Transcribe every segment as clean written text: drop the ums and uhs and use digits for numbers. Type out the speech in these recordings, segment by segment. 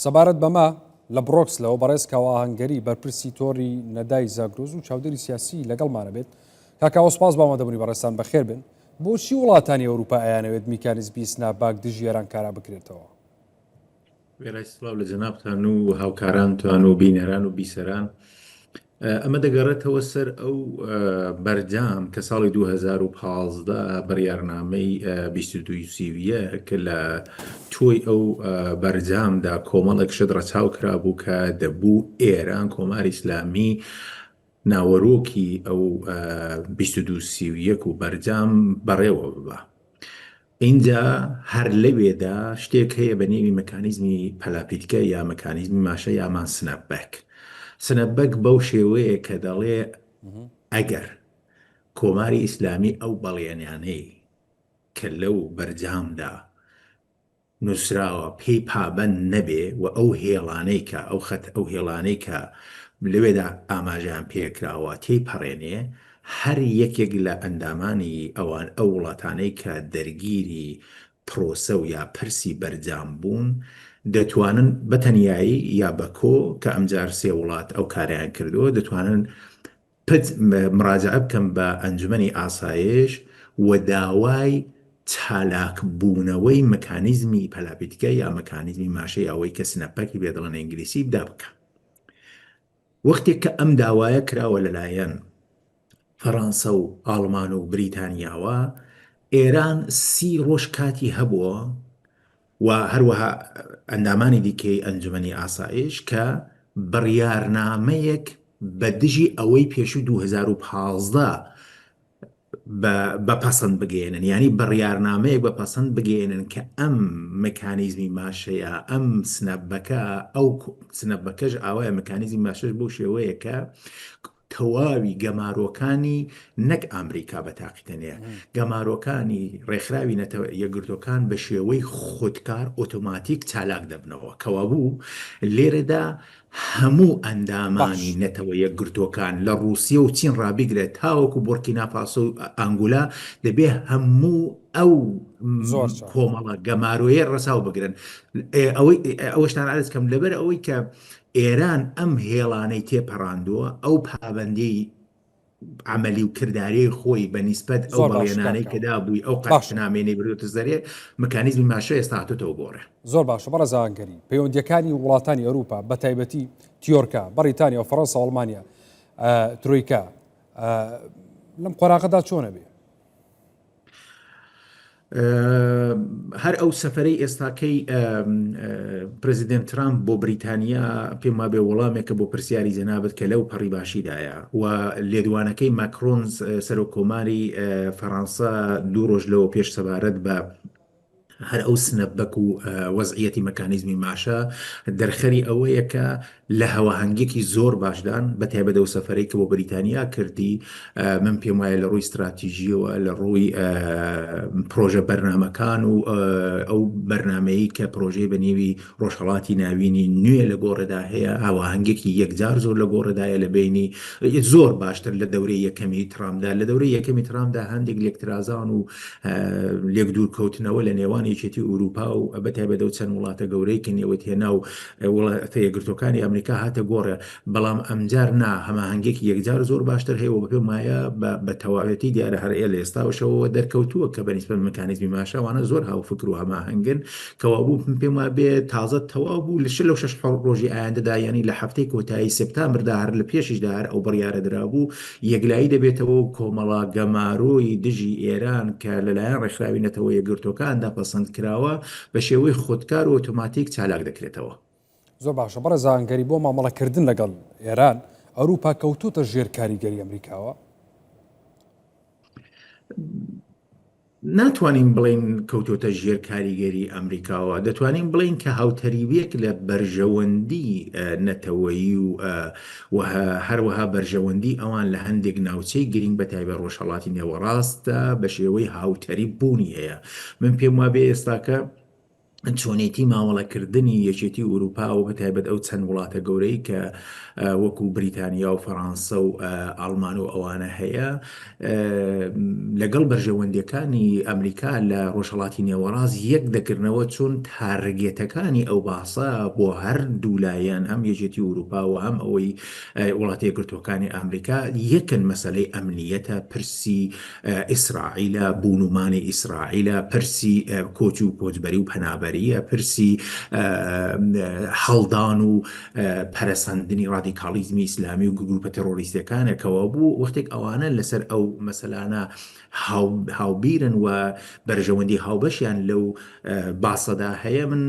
سەبارەت بەمە لە بڕۆکس لەوە بەڕێزکەوە ئاهەنگەری بەرپرسی تۆڕی نەدای زاگرۆز و چاودێری سیاسی لەگەڵمانە بێت. کاکاوە سپاس بامەدەبوونی بەڕێستان بەخێر بن. بۆچی وڵاتانی ئەوروپا ئەیانەوێت میکانیزمی سناپباک دژی ئێرانکارا بکرێتەوە؟ وێرای سڵاو لە جەنابتان و هاوکارانتان و بینەران و بیسەران. ئەمە دەگەڕێتەوە سەر ئەو بەرجام کە ساڵی 2015 بڕیارنامەی 22 سیویە کە لە تۆی ئەو بەرجامدا کۆمەڵێک شت ڕەچاو کرابوو کە دەبوو ئێران کۆماری ئیسلامی ناوەڕۆکی ئەو 22 سیویەک و بەرجام بەڕێوە ببە. اینجا هەر لەوێدا شتێک هەیە بە نێوی مەکانیزمی پەلاپیتکە یا مەکانیزمی ماشە یامان سنەپبەک. سنەپبەک بەو شێوەیە کە دەڵێ ئەگەر کۆماری ئیسلامی ئەو بەڵێنیانەی کە لەو بەرجامدا نووسراوە پێی پابەند نەبێ و ئەو هێڵانەی کە ئەو هێڵانەی کە لەوێدا ئاماژیان پێکراوە تێی پەڕێنێ، هەر یەکێک لە ئەندامانی ئەوان ئەو وڵاتانەی کە دەرگیری پرۆسە و یا پرسی بەرجام بوون دەتوانن بەتەنیایی یا بەکۆ کە ئەمجار سێ وڵات ئەو کاریان کردووە دەتوانن مراجعە بکەم بە ئەنجومەنی ئاسایش و داوای چالاک بوونەوەی مەکانیزمی پەلاپیتکە یا مەکانیزمی ماشەی ئەوەی کە سنەپەکی بێ دەڵێن ئینگلیسی بدا بکە. وەختێک کە ئەم داوایە کراوە لەلایەن فەڕەنسا و ئاڵمان و بریتانیاوە، ئێران 30 ڕۆژ کاتی هەبووە و هەروەها ئەندامانی دیکەی ئەنجومەنی ئاسایش کە بڕیارنامەیەک بە دژی ئەوەی پێشوو 2015 بەپەسەند بگەێنن، ینی بڕیارنامەیەک بەپەسەند بگەێنن کە ئەم مەکانیزمی ماشەیە ئەم سنەپبەکە ئەو سنەپبەکەش ئاوایە مەکانیزمی ماشەش بۆ شێوەیە کە تەواوی گەمارۆکانی نەک ئەمریکا بە تاقیتەنەیە گەمارۆکانی ڕێکخراوی یەکگرتوەکان بە شێوەی خودکار ئۆتۆماتیک چالاک دەبنەوە کەوا بوو لێرەدا هەموو ئەندامانی نەتەوە یەکگرتوەکان لە ڕووسیا و چین ڕابیگرێت تاوەکو بورکینا فاسۆ و ئەنگولا دەبێ هەموو ئەو کۆمەڵە گەمارۆیە ڕەساو بگرن. ئەوەشتان عرض کەم لەبەر ئەوەی کە ئێران ئەم هێڵانەی تێپەڕاندووە ئەو پابەندی عملی و کردداری خۆی بە نیسبەت ئەو بەڵێنانەی کەدا بووی ئەو قەشنامێنەی بردوتە زەرێ مەکانیزمی ماشە ئێستا هاتوتەوە گۆڕێ. زۆر باشە بەڕێزانگەری پەیوەندیەکانی وڵاتانی ئەوروپا بە تایبەتی تیۆرکا بەریتانیا و فەڕەنسا و ئەڵمانیا ترویکا لەم قۆراغەدا چۆنە بێ؟ هەر ئەو سەفەرەی ئێستاکەی پرزیدنت ترامپ بۆ بریتانیا پێم وابێ وەڵامێکە بۆ پرسیاری جەنابەت کە لەو پەڕی باشیدایە و لێدوانەکەی ماکرۆن سەرۆکۆماری فەڕەنسا 2 ڕۆژ لەوە پێش سەبارەت بە هەر ئەو سنەپبەک و وەزعیەتی مەکانیزمی ماشە دەرخەری ئەوەیە کە لە هەواهەنگێکی زۆر باشدان بە تایبەت ئەو سەفەرەی کە بۆ بریتانیا کردی من پێم وایە لە ڕووی استراتیژیەوە لە ڕووی پرۆژە بەرنمەکان و ئەو بەرنمەیە کە پرۆژەی بە نێوی ڕۆژهەڵاتی ناوینی نوێ لە گۆڕێدا هەیە هەواهەنگێکی یەکجار زۆر لە گۆڕێدایە لە بینی زۆر باشتر لە دەورەی یەکەمی ترامدا. لە دەورەی یەکەمی ترامدا هەندێک لێکترازان و لێک دوورکەوتنەوە لە نێوانی یەکێتی ئوروپا و بەتایبەت چەند وڵاتە گەورەی کە نێوەتێنا و وڵاتە یەکگرتوەکانی ئەمریکا هاتە گۆڕێ، بەڵام ئەمجار نا هەماهەنگێکی یەکجار زۆر باشتر هەیە و پێم وایە بە تەواوەتی دیارە هەر لە ئێستاوەشەوە دەرکەوتووە کە بەنسبەت مەکانیزمی ماشەوانە زۆر هاوفکر و هەماهەنگن کەوا بوو پێم وایە بێ تازە تەواو بوو لە 6 ڕۆژی ئایندەدا ینی لە هەفتەی کۆتایی سپتامبردا هەر لە پێشیشدا هەر ئەو بڕیارە درابوو یەکلایی دەبێتەوە و کۆمەڵا گەمارۆی دژی ئێران کە لەلایەن ڕێکخراوی نەتەوە یەکگرتوەکاندا پەسەند کراوە بە شێوەی خودکار و ئۆتۆماتیک چالاک دەکرێتەوە. زۆر باشە بەڕێزانگەری بۆ مامەڵەکردن لەگەڵ ئێران ئەوروپا کەوتوتە ژێر کاریگەری ئەمریکاوە؟ ناتوانین بڵین کەوتۆتە ژێر کاریگەری ئەمریکاوە، دەتوانین بڵین کە هاوتەریویەک لە بەرژەوەندی نەتەوەیی و هەروەها بەرژەوەندی ئەوان لە هەندێک ناوچەی گرنگ بە تایبەت ڕۆژهەڵاتی نێوەڕاستە بە شێوەی هاوتەری بوونی هەیە. من پێم وابێ ئێستاکە چۆنێتی مامەڵەکردنی یەکێتی ئوروپا و بەتایبەت ئەو چەند وڵاتە گەورەی کە وەکو بریتانیا و فەڕەنسە و ئەڵمان و ئەوانە هەیە لەگەڵ بەرژەوەندەکانی ئەمریکا لە ڕۆژهەڵاتی نێوەڕاز یەک دەکردنەوە چۆن تارگێتەکانی ئەو باسە بۆ هەر دوولایەن هەم یەکێتی ئوروپا و هەم ئەوەی وڵاتی یەکگرتوەکانی ئەمریکا یەکن مەسلەی ئەمنیەتە پرسی ئیسرائیلە بوونومانی ئیسرائیلە پرسی کۆچ و کۆچبەری و پەنابەریە پرسی هەڵدان و پەرەسەندنی ڕادیکالیزمی ئیسلامی و گروپە تەرۆریستەکانێکەوە بوو وەختێک ئەوانە لەسەر ئەو مەسەلانە هاوبیرن و بەرژەوەندی هاوبەشیان لەو باسەدا هەیە من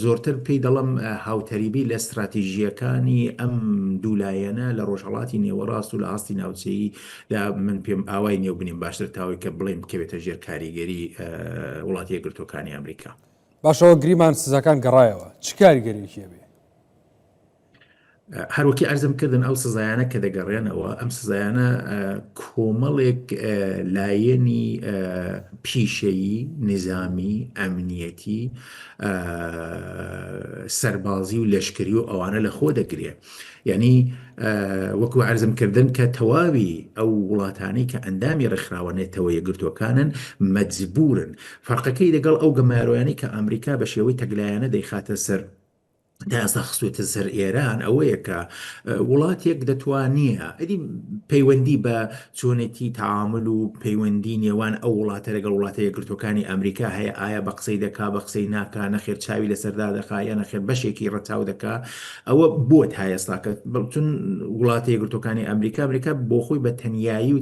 زۆرتر پێی دەڵم هاوتەریبی لە استراتیژیەکانی ئەم دوولایەنە لە ڕۆژهەڵاتی نێوەڕاست و لە ئاستی ناوچەیی من پێم ئاوای نێو بنیم باشتر تاوی کە بڵێم بکەوێتە ژێر کاریگەری وڵاتی یەکگرتوەکانی ئەمریکا. باشەوە گریمان سزەکان گەڕایەوە چ کاریگەریەکیە بێ؟ هەروەکی ئەرزم کردن ئەو سزایانە کە دەگەڕێنەوە ئەم سزایانە کۆمەڵێک لایەنی پیشەیی نظامی ئەمنیەتی سەربازی و لەشکری و ئەوانە لە خۆ دەگرێ یعنی وەکو ئەرزمکردن کە تەواوی ئەو وڵاتانی کە ئەندامی ڕێکخراوەنێتەوە یەکگرتوەکانن مەجبورن فەرقەکەی لەگەڵ ئەو گەماروانی کە ئەمریکا بە شێوەی تەگلایەنە دەیخاتە سەر داسا خسوێتە سەر ئێران ئەوەیە کە وڵاتێک دەتوانیە ئەدی پەیوەندی بە چۆنێتی تعامل و پەیوەندی نێوان ئەو وڵاتە لەگەڵ وڵاتە یەکگرتوەکانی ئەمریکا هەیە ئایا بە قسەی دەکا بە قسەی ناکا نەخێر چاوی لەسەردا دەکا یا نەخێر بەشێکی ڕەچاو دەکا ئەوە بۆت هایەستاکە بەچون وڵاتە یەکگرتوەکانی ئەمریکا بۆ خۆی بە تەنیایی و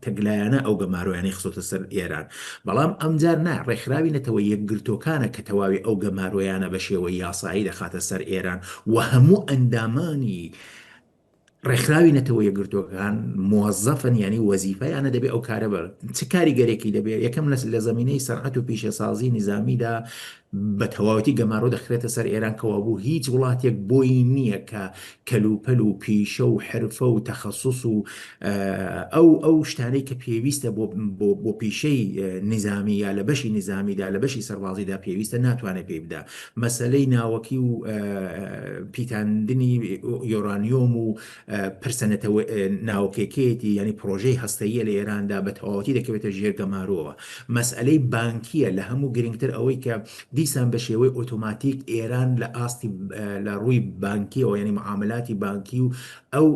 تەگلایەنە ئەو گەمارویانی خسۆتە سەر ئێران بەڵام ئەمجار نا ڕێکخراوی نەتەوە یەکگرتوەکانە کە تەواوی ئەو گەمارویانە بە شێوەی یاسایی دەخاتە سەر ئێران و هەموو ئەندامانی ڕێکخراوی نەتەوە یەکگرتوەکان موظفن ینی وەزیفەیانە دەبێ ئەو کارە بەر چ کاریگەرێکی دەبێت یەکەم لە زمینەی سەرعەت و پیشەسازی نظامیدا بە تەواوەتی گەمارۆ دەخرێتە سەر ئێران کەوا بوو هیچ وڵاتێک بۆی نییە کە کەلوپەل و پیشە و حرفە و تەخەسوس و ئەو شتانەی کە پێویستە بۆ پیشەی نظامی یا لە بەشی نظامیدا لە بەشی سەربازیدا پێویستە ناتوانێت پێی بدا مەسلەی ناوەکی و پیتاندنی یۆرانیۆم و پرسەنەتەوە ناوکێکێتی ینی پرۆژەی هەستەیە لە ئێراندا بە تەواوەتی دەکەوێتە ژێر گەمارۆوە مەسئلەی بانکیە لە هەموو گرنگتر ئەوەی کە دیسان بە شێوەی ئۆتۆماتیک ئێران لە ئاستی لە ڕووی بانکیەوە ینی معاملاتی بانکی و ئەو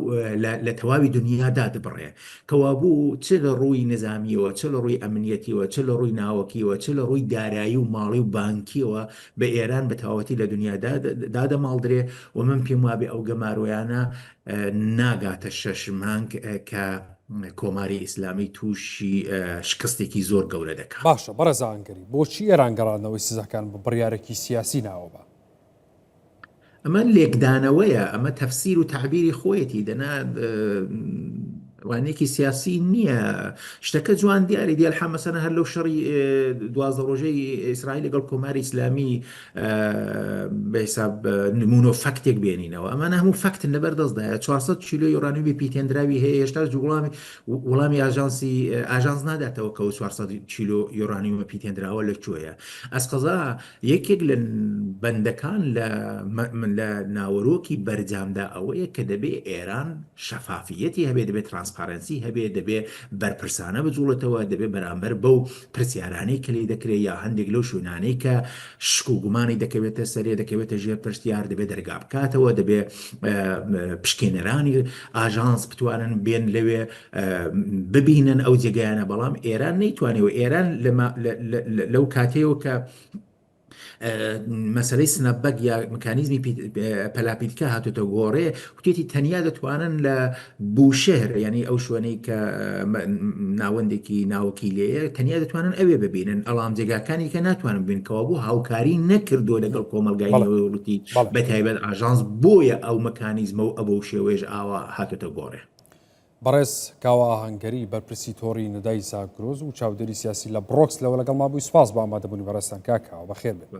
لە تەواوی دنیادا دەبڕێ کەوابوو چ لە ڕووی نظامیەوە چ لە ڕووی ئەمنیەتیەوە چ لە ڕووی ناوەکیەوە چ لە ڕووی دارایی و ماڵی و بانکیەوە بە ئێران بە تەواوەتی لە دنیادا دادەماڵدرێ و من پێم وابێ ئەو گەمارویانە ناگاتە 6 مانگ کە کۆماری ئیسلامی تووشی شکستێکی زۆر گەورە دەکات. باشە بەڕێزانگەری بۆچی ئێران گەڕاندنەوەی سزەکان بە بڕیارێکی سیاسی ناوەبە؟ ئەمە لێکدانەوەیە ئەمە تەفسیر و تعبیری خۆیەتی دەنا وانێکی سیاسی نییە شتەکە جوان دیاری دیال حەمەسەنە هەر لەو شەڕی 12 ڕۆژەی ئیسرائیل لەگەڵ کۆماری ئیسلامی بەحساب نمونۆ فەکتێک بێنینەوە ئەمانە هەموو فەکتن لەبەردەستدایە 400 کیلۆ یۆرانیومی پیتێنراوی هەیە هێشتا وەڵامی ئاژانس ناداتەوە کە 400 کیلۆ یۆرانیومە پیتێنراوە لەکوێیە ئەسقەزا یەکێک لە بەندەکان لە ناوەرۆکی بەرجامدا ئەوەیە کە دەبێ ئێران شەفافیەتی هەبێ دەبێت ترانسپارنسی هەبێ دەبێ بەرپرسانە بجوڵێتەوە دەبێ بەرامبەر بەو پرسیارانەی کە لێ دەکرێت یا هەندێک لەو شوێنانەی کە شک و گومانی دەکەوێتە سەرێ دەکەوێتە ژێر پرسیار دەبێت دەرگا بکاتەوە دەبێ پشکێنەرانی ئاژانس بتوانن بێن لەوێ ببینن ئەو جێگایانە بەڵام ئێران نەیتوانێەوە ئێران لەو کاتەیەوە کە مەسلەی سنەبەک یا مکانیزمی پەلاپیتکە هاتوتە گۆڕێ وتێتی تەنیا دەتوانن لە بوشهر ینی ئەو شوێنەی کە ناوەندێکی ناوەکی لێیە تەنیا دەتوانن ئەوێ ببینن ئەڵام جێگاکانی کە ناتوانن ببینکەوە بۆ هاوکاری نەکردو لەگەڵ کۆمەلگای نێوەوڵەتی بەتایبەت ئاژانس بۆیە ئەو مەکانیزمە و ئەبە شێوێژ ئاوا هاتوتە گۆڕێ. بەڕێز کاوە ئاهەنگەری بەرپرسی تۆڕی نەدای زاگرۆز و چاودێری سیاسی لە بڕۆکس لەوە لەگەڵ مابووی سپاس بە ئامادەبوونی بەڕێستان کاکاوە بەخێر بێت.